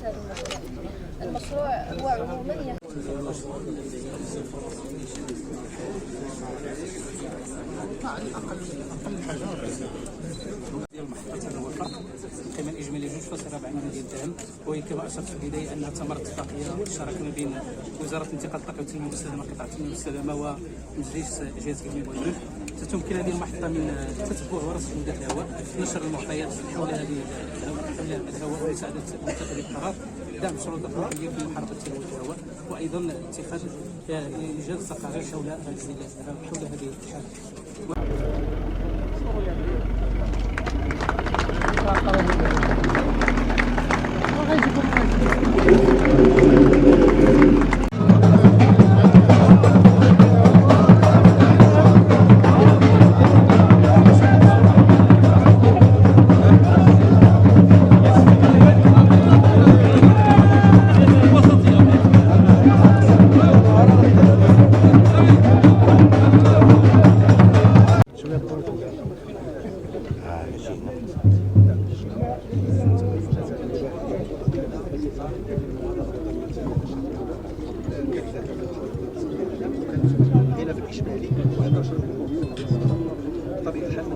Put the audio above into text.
تبعات هذا المشروع هو عموما اقل حاجه ديال المحطات. هذا هو الفرق. القيمه الاجماليه 2.4 مليون ديال الدرهم، وهي كما اشرت في البدايه انها ثمره اتفاقيه مشتركه ما بين وزاره الانتقال الطاقه والتنميه المستدامه، قطاع التنميه المستدامه، ومجلس جهاز تكوين والبنوك. ستمكن هذه المحطه من تتبع ورصد جوده الهواء، نشر المعطيات حول هذه الهواء ومساعده متخذي القرار، دعم الشروط الحقوقيه في محاربه تلوث الهواء، وايضا اتخاذ ايجاد تقارير حول هذه هنا في الإشمالي وهذا طبيعة الحال